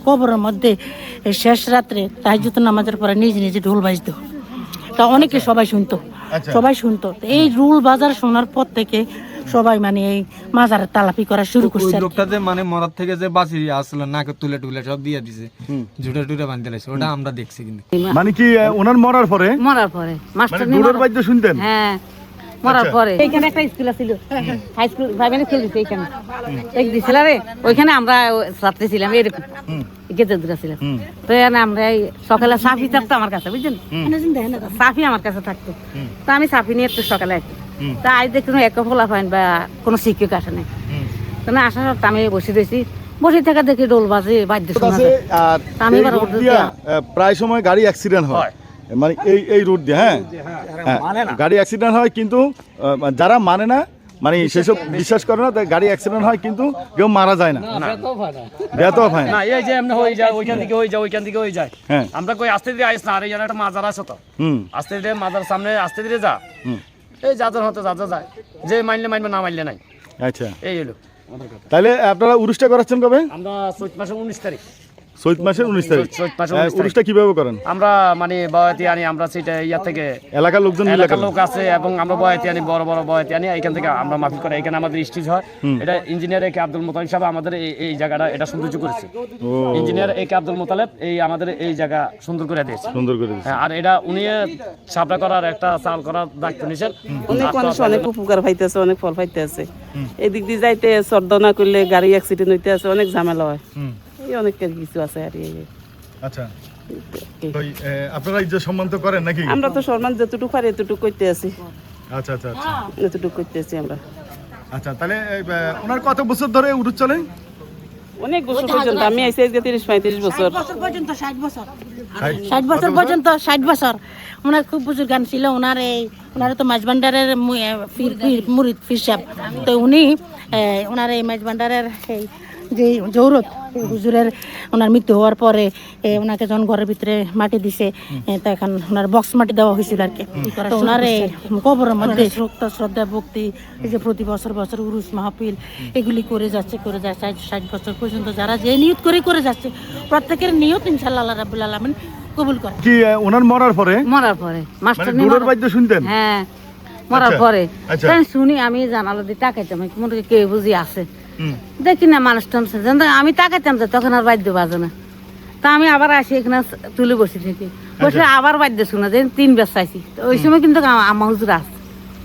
কবরের মধ্যে শেষ রাত্রে তাহাজ্জুদ নামাজের পরে নিজে নিজে ঢোল বাজতো, তা অনেকে সবাই শুনতো। এই রুল বাজার শোনার পর থেকে সবাই মানে এই মাজারের তালাপি করা শুরু করছে। লোকটাতে মানে মরার থেকে যে বাঁচি আসলে নাকে তুলে টুলে সব দিয়ে দিছে, জুটে টুটে বাঁধতে লাগছে, ওটা আমরা দেখছি। কিন্তু মানে কি ওনার মরার পরে মাস্টার ঢোলের বাদ্য শুনতেন? হ্যাঁ, মরার পরে এইখানে একটা স্কুল ছিল, হাই স্কুল ভাইবেনে খেল দিছে এইখানে এক দিছিল রে, ওইখানে আমরা ছাত্রী ছিলাম, এরকম গেতে দূরে ছিলাম। তো এখানে আমরা সকালে সাফি থাকতো আমার কাছে, বুঝছেন, সাফি আমার কাছে থাকতো। তো আমি সাফি নিয়ে একটু সকালে আসি, তা আজ দেখি এক ফোলা পাইন বা কোনো শিক্ষক আসে নাই। তো না আসার পর আমি বসে রয়েছি, বসে থাকা দেখি ডোল বাজে, বাদ্য শোনা যায়। আমি প্রায় সময় গাড়ি অ্যাক্সিডেন্ট হয়, মানে এই রুট দিয়ে। হ্যাঁ, গাড়ি অ্যাক্সিডেন্ট হয়, কিন্তু যারা মানে না, মানে সেসব বিশ্বাস করে না, তাই গাড়ি অ্যাক্সিডেন্ট হয় কিন্তু কেউ মারা যায় না, ব্যথাও হয় না। এই যে এমনি হয়ে যায়, ওইখান থেকে হয়ে যায়, ওইখান থেকে হয়ে যায়। আমরা কই আস্তে ধীরে আইস না, আর এই জায়গায় একটা মাজার আছে তো, আস্তে ধীরে মাজার সামনে আস্তে ধীরে যা, এই যাদের হতে যা যায়, যে মানলে মানবে, না মানলে নাই। আচ্ছা, এই হলো। তাহলে আপনারা উরুসটা করাচ্ছেন কবে? আমরা চৈত মাসের 19 তারিখ। চৈত মাসের 19 তারিখ। চৈত মাসের 19 তারিখ। উরুসটা কিভাবে করেন? আমরা মানে বয়াতি আনি, আমরা সেটা ইয়া থেকে এলাকার লোকজন, এলাকার লোক আছে, এবং আমরা বয়াতি আনি, বড় বড় বয়াতি আনি, এখান থেকে আমরা মাহফিল করে, এখানে আমাদের স্টেজ হয়। এটা ইঞ্জিনিয়ার একে আব্দুল মোতালেব সাহেব আমাদের এই জায়গাটা এটা সৌন্দর্য করেছে। ইঞ্জিনিয়ার একে আব্দুল মোতালেব এই আমাদের এই জায়গা সুন্দর করে দিয়েছে, আর এটা উনি সাপড়া করার একটা চাল করার দায়িত্ব নিয়েছেন। অনেক মানুষ অনেক উপকার পাইতেছে, অনেক ফল পাইতেছে। এদিক দিয়ে যাইতে শ্রদ্ধা করলে গাড়ি অ্যাক্সিডেন্ট হইতে আছে, অনেক ঝামেলা হয়, অনেক কিছু আছে আর। আচ্ছা, আপনারা ইজ্জত সম্মান তো করেন নাকি? আমরা তো সম্মান যতটুকু পারি এতটুকু করতে আছি। আচ্ছা আচ্ছা আচ্ছা, এতটুকু করতে আছি আমরা। আচ্ছা, তাহলে ওনার কত বছর ধরে উরুস চলে? অনেক বছর পর্যন্ত, আমি আইসি আজকে 30-35 বছর পর্যন্ত, 60 বছর পর্যন্ত, 60 বছর। ওনার খুব বুজুর্গ গান ছিল। ওনার তো মাঝভান্ডারের মুরিদ ফির সাহেব, তো উনি ওনার এই মাঝভান্ডারের এই যে জৌরত হুজুরের ওনার মৃত্যু হওয়ার পরে ওনাকে যখন ঘরের ভিতরে মাটি দিছে, তো এখন ওনার বক্স মাটি দেওয়া হয়েছিল আর কি। তো ওনার এই কবরের মধ্যে শ্রদ্ধা ভক্তি, এই যে প্রতি বছর বছর উরুস মাহফিল এগুলি করে যাচ্ছে 60 বছর পর্যন্ত যারা যে নিয়ত করে যাচ্ছে, প্রত্যেকের নিয়ত ইনশাআল্লাহ আল্লাহ রাব্বুল আলামিন কবুল করে। কি ওনার মরার পরে মাস্টার ঢোলের বাদ্য শুনতেন? হ্যাঁ, মরার পরে তাই শুনি, আমি জানালা দিয়ে তাকাইতাম, মনে করি কে বুঝি আছে, দেখি না মানুষ টানছে, আমি তাকাইতাম যে তখন আর বাদ্য বাজে না। তা আমি আবার আসি এখানে তুলে বসে থাকি, বসে আবার বাদ্য শোনা যে 3 বার চাইছি। ওই সময় কিন্তু আমার হুজুর আসছে।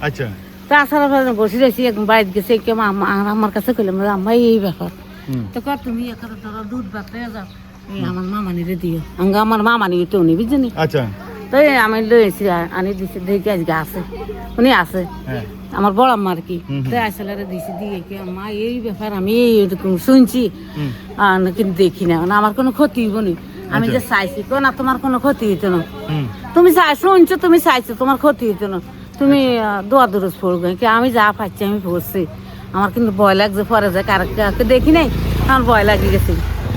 আচ্ছা, তা আসার পরে বসে রয়েছি, একদম বাড়িতে গেছে, কেমন আমার কাছে কইলাম আম্মা এই ব্যাপার, তো কর তুমি এখানে ধরো দুধ ভাত পেয়ে যাও, আমার মামানিরে দিও, আমার মামানি তো উনি বুঝছেন। আচ্ছা, তাই আমি লইছি, আনি দিছি, দেখি আজকে আছে, উনি আছে আমার বড় আম্মা আর কি। তাই আসলে দিছি, দিয়ে কি মা এই ব্যাপার আমি এরকম শুনছি, কিন্তু দেখি না, আমার কোনো ক্ষতি হইব না। আমি যে চাইছি কেন না, তোমার কোনো ক্ষতি হইতো না, তুমি শুনছো, তুমি চাইছো, তোমার ক্ষতি হইতো না, তুমি দোয়া দুরুজ পড়বে কি, আমি যা পাচ্ছি আমি পড়ছি। আমার কিন্তু ভয় লাগছে, পরে যায় কারকে দেখি নাই, আমার ভয় লাগে গেছে।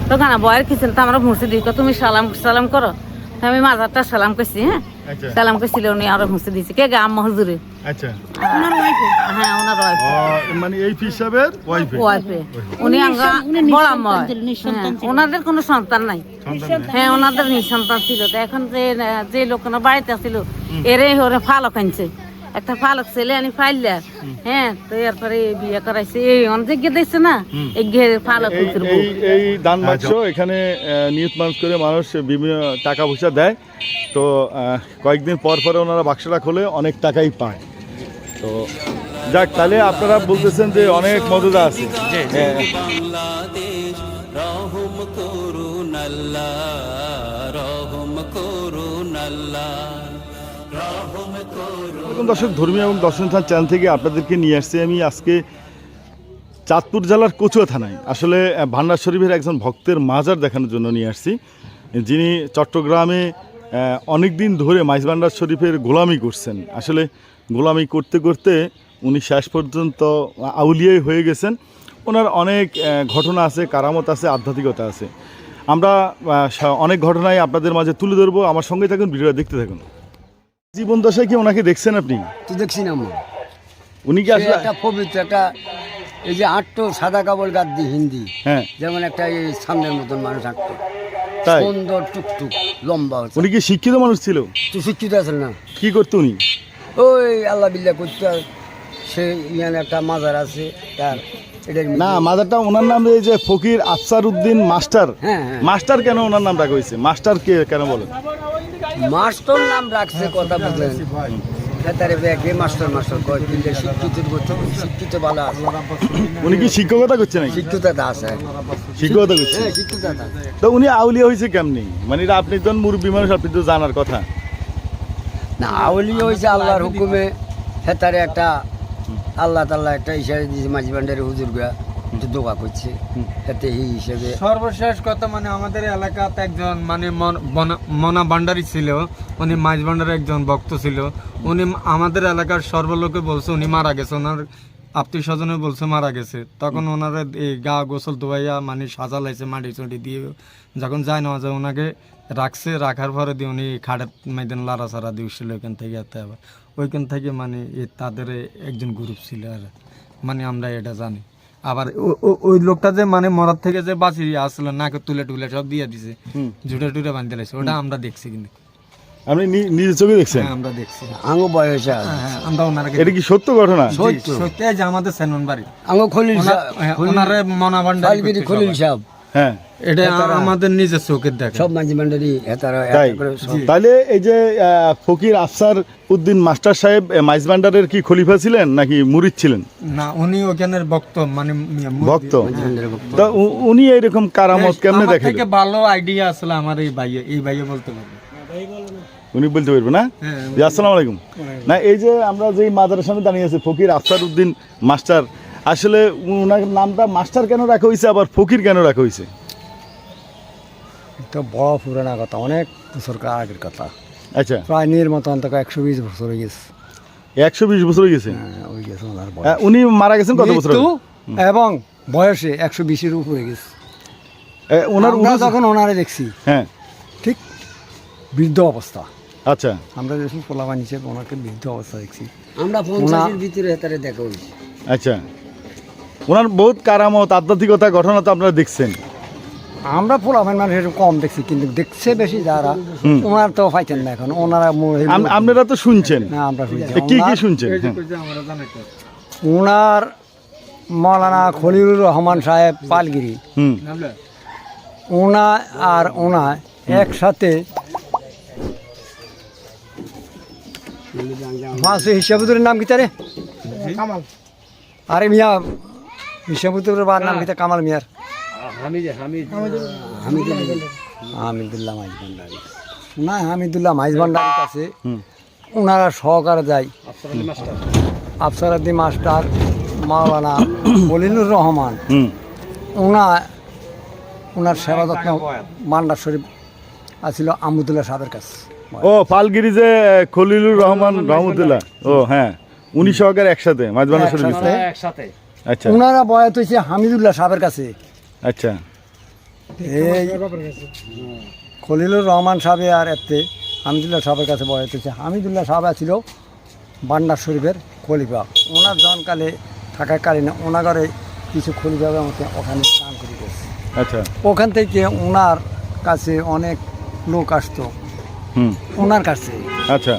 তখন ভয়ের কিছু না, তো আমরা মুছে দিই, তুমি সালাম করো। আমি মাজারটা সালাম করছি, সালাম করছিল, উনি আরো মুছে দিয়েছি। কে গা? আম্মা হুজুরে। আচ্ছা, হ্যাঁ, ওনার ওয়াইফ, মানে এই ফির সাহেবের ওয়াইফে। উনি বড় আম্মা, ওনাদের কোনো সন্তান নাই। হ্যাঁ, ওনাদের নিঃসন্তান ছিল। তো এখন যে লোক বাড়িতে ছিল, ওরে ফালক আনছে, একটা ফালক ছেলে আনি ফাইলে। হ্যাঁ, তো এরপরে বিয়ে করাইছে, এই অনেক দিচ্ছে না, এই ফালক। এই দান বাক্স এখানে নিয়ত মানুষ করে মানুষ বিভিন্ন টাকা পয়সা দেয়। তো কয়েকদিন পর পরে ওনারা বাক্সটা খোলে, অনেক টাকাই পায়। তো যাক, তাহলে আপনারা বলতেছেন যে অনেক মদত আছে। দর্শক, ধর্মীয় এবং দর্শন স্থান চ্যানেল থেকে আপনাদেরকে নিয়ে আসছি আমি আজকে চাঁদপুর জেলার কচুয়া থানায়। আসলে ভান্ডার শরীফের একজন ভক্তের মাজার দেখানোর জন্য নিয়ে আসছি, যিনি চট্টগ্রামে অনেক দিন ধরে মাইজ ভান্ডার শরীফের গোলামি করছেন। আসলে গোলামি করতে করতে উনি শেষ পর্যন্ত আউলিয়াই হয়ে গেছেন। ওনার অনেক ঘটনা আছে, কারামত আছে, আধ্যাত্মিকতা আছে। আমরা অনেক ঘটনাই আপনাদের মাঝে তুলে ধরবো। আমার সঙ্গে থাকুন, ভিডিওটা দেখতে থাকুন। জীবন দশায় কি ওনাকে দেখছেন আপনি? তো দেখছি না, উনি কি আসলে একটা পবিত্র একটা এই যে আটটো সাদা কাপড় গাদ্দি হিন্দি, হ্যাঁ যেমন একটা এই সামনের মতন মানুষ আঁকতো, তাই সুন্দর টুকটুক লম্বা হচ্ছে। উনি কি শিক্ষিত মানুষ ছিল? তুই শিক্ষিত আছেন না? কি করতো উনি? ওই আল্লাহ বিল্লাহ করতে সে ইয়ান একটা মাজার আছে তার, এটার না মাদারটা ওনার নাম এই যে ফকির আফসার উদ্দিন মাস্টার। হ্যাঁ, হ্যাঁ। মাস্টার কেন ওনার নাম রাখা হয়েছে? মাস্টার কে কেন বলেন? মাস্টার নাম রাখছে, কথা বুঝলেন? তারে ব্যাগে মাস্টার মাস্টার কয়, কিন্তু শিক্ষিত ভালো আছে। উনি কি শিক্ষকতা করছে নাকি? শিক্ষিততা আছে, শিক্ষকতা করছে। হ্যাঁ শিক্ষিততা আছে। তো উনি আউলিয়া হয়েছে কেমনি? মানে এটা আপনি তো মুরব্বী মানুষ, আপনি তো জানার কথা। না আউলি হয়েছে আল্লাহর হুকুমে, হেতারে একটা আল্লাহ তাল্লাহ একটা ইশারা দিয়েছে, মাঝি ভান্ডারের হুজুর গা একটু দোয়া করছে, এতে এই হিসেবে। সর্বশেষ কথা মানে আমাদের এলাকাতে একজন মানে মনা ভান্ডারী ছিল, উনি মাঝ ভান্ডারের একজন ভক্ত ছিল। উনি আমাদের এলাকার সর্বলোকে বলছে উনি মারা গেছে, ওনার আত্মীয় স্বজনে বলছে মারা গেছে। তখন ওনারা এই গা গোসল ধোয়াইয়া মানে সাজালাইছে মাটি চটি দিয়ে, যখন যায় না যায় ওনাকে রাখছে, রাখার পরে দিয়ে উনি খাটের মাইদান লাড়াচাড়া দিয়েছিল ওইখান থেকে। এতে আবার ওইখান থেকে মানে তাদের একজন গ্রুপ ছিল, আর মানে আমরা এটা জানি। আবার ওই লোকটা যে মানে মরার থেকে যে বাঁচি আসলো নাকে তুলে টুলে সব দিয়ে দিছে, জুটে টুটে বাঁধতে লাগছে, ওটা আমরা দেখছি। কিন্তু আপনি নিজের চোখে দেখছেন? আমরা দেখছি, আঙ্গো বয়স আমরা ওনারা এটা কি সত্য ঘটনা? সত্যি যে আমাদের সেনন বাড়ি আঙ্গো খলিল ওনারে মনা ভান্ডারী খলিল সাহেব, হ্ঁ এটা আমাদের নিজের চোখের দেখা। সব মাঝি ভান্ডারি হেতারা। তাই তাহলে এই যে ফকির আফসার উদ্দিন মাস্টার সাহেব মাইজ ভান্ডারের কি খলিফা ছিলেন নাকি মুরিদ ছিলেন? না উনি ওখানের ভক্ত, মানে ভক্ত। তা উনি এইরকম কারামত কেমনে দেখেন? থেকে ভালো আইডিয়া আসলে আমার এই ভাইয়ে বলতে পারবে, উনি বলতে পারবে না? জি, আসসালামু আলাইকুম। না এই যে আমরা যেই মাজারের সামনে দাঁড়িয়ে আছি ফকির আফসার উদ্দিন মাস্টার, আসলে ওনার নামটা মাস্টার কেন রাখা হয়েছে, আবার ফকির কেন রাখা হয়েছে? তো বড় পুরানা কথা, অনেক বছর আগের কথা, আচ্ছা প্রায় নির মতো অন্তত 120 বছর হয়ে গেছে। 120 বছর হয়ে গেছে? হয়ে গেছে ওনার বয়স। উনি মারা গেছেন কত বছর আগে? মৃত্যু এবং বয়সে 120-এর উপরে গেছে। ওনার আমরা যখন ওনারে দেখছি, হ্যাঁ ঠিক বৃদ্ধ অবস্থা। আচ্ছা আমরা যখন পোলাবান হিসেবে ওনাকে বৃদ্ধ অবস্থা দেখছি। আমরা 50-এর ভিতরে হেতারে দেখা হয়েছে। আচ্ছা, ওনার বহুত কারামত আধ্যাত্মিকতা ঘটনা তো আপনারা দেখছেন? আমরা পোলাবান মানুষ একটু কম দেখছি, কিন্তু দেখছে বেশি যারা, ওনার তো পাইতেন না এখন। ওনারা আপনারা তো শুনছেন? না আমরা শুনছি। কি কি শুনছেন? ওনার মৌলানা খলিলুর রহমান সাহেব পালগিরি, ওনা আর ওনা একসাথে হিসাবুদ্দুরের নাম কি তারে? আরে মিয়া, হিসাবুদ্দুরের বার নাম কি? কামাল মিয়ার হামিদুল্লাহ মাইজ ভান্ডারী না, হামিদুল্লাহ মাইজ ভান্ডারীর কাছে ওনারা সহকারে যায়। আফসারুদ্দি মাস্টার, মাওলানা খলিলুর রহমান, ওনার সেবা যত্ন মান্ডার শরীফ আছিল আহমদুল্লাহ সাহেবের কাছে। ও পালগিরি যে খলিলুর রহমান রহমতুল্লাহ, ও হ্যাঁ, উনি সহকারে একসাথে মাঝবানা শরীফ একসাথে। আচ্ছা, ওনারা বয়াত হয়েছে হামিদুল্লাহ সাহেবের কাছে। আচ্ছা, এই খলিলুর রহমান সাহেব আর এতে হামিদুল্লাহ সাহেবের কাছে বয়াত হয়েছে। হামিদুল্লাহ সাহেব ছিল বান্ডার শরীফের খলিফা। ওনার জনকালে থাকাকালীন ওনাগরে কিছু খলিফাবে আমাকে ওখানে স্নান করে গেছে। আচ্ছা, ওখান থেকে ওনার কাছে অনেক লোক আসতো, ওনার কাছে। আচ্ছা,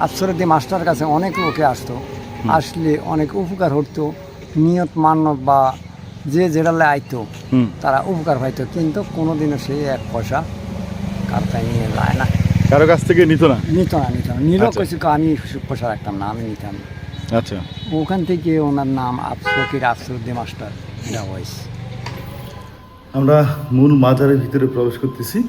আফসরুদ্দি মাস্টার কাছে অনেক লোকে আসতো, আসলে অনেক উপকার হতো। নিয়ত মান্যত বা যে যেটালে আইতো তারা উপকার পাইতো, কিন্তু কোনোদিনও সে 1 পয়সা কারতায় নিয়ে যায় না, কারো কাছ থেকে নিত না। নিলেও কিছু আমি পয়সা রাখতাম না, আমি নিতাম। আচ্ছা, ওখান থেকে ওনার নাম ফকির আফসরুদ্দি মাস্টার দেওয়া হয়েছে। আমরা মূল মাজারের ভিতরে প্রবেশ করতেছি।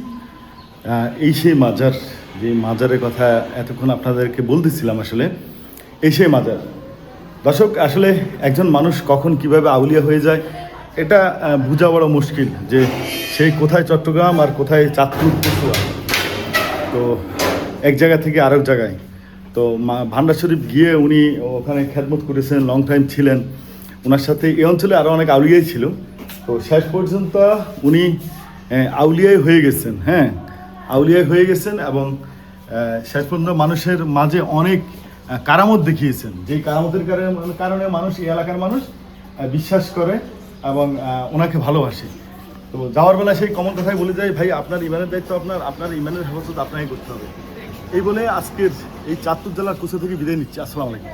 এই সেই মাজার, যে মাজারের কথা এতক্ষণ আপনাদেরকে বলতেছিলাম, আসলে এই সেই মাজার। দর্শক, আসলে একজন মানুষ কখন কিভাবে আউলিয়া হয়ে যায় এটা বোঝা বড় মুশকিল, যে সেই কোথায় চট্টগ্রাম আর কোথায় চাঁদপুর পশুয়া, তো এক জায়গা থেকে আরেক জায়গায়। তো ভান্ডার শরীফ গিয়ে উনি ওখানে খেদমত করেছেন, লং টাইম ছিলেন। ওনার সাথে এই অঞ্চলে আরও অনেক আউলিয়াই ছিল। তো শেষ পর্যন্ত উনি আউলিয়াই হয়ে গেছেন। হ্যাঁ, আউলিয়াই হয়ে গেছেন এবং শেষ পর্যন্ত মানুষের মাঝে অনেক কারামত দেখিয়েছেন, যেই কারামতের কারণে মানুষ, এই এলাকার মানুষ বিশ্বাস করে এবং ওনাকে ভালোবাসে। তো যাওয়ার বেলা সেই কমন কথাই বলে যায়, ভাই আপনার ইমানের দায়িত্ব আপনার ইমানের হেফাজত আপনাকে করতে হবে। এই বলে আজকের এই চাঁদপুর জেলার কুচো থেকে বিদায় নিচ্ছি। আসসালামু আলাইকুম।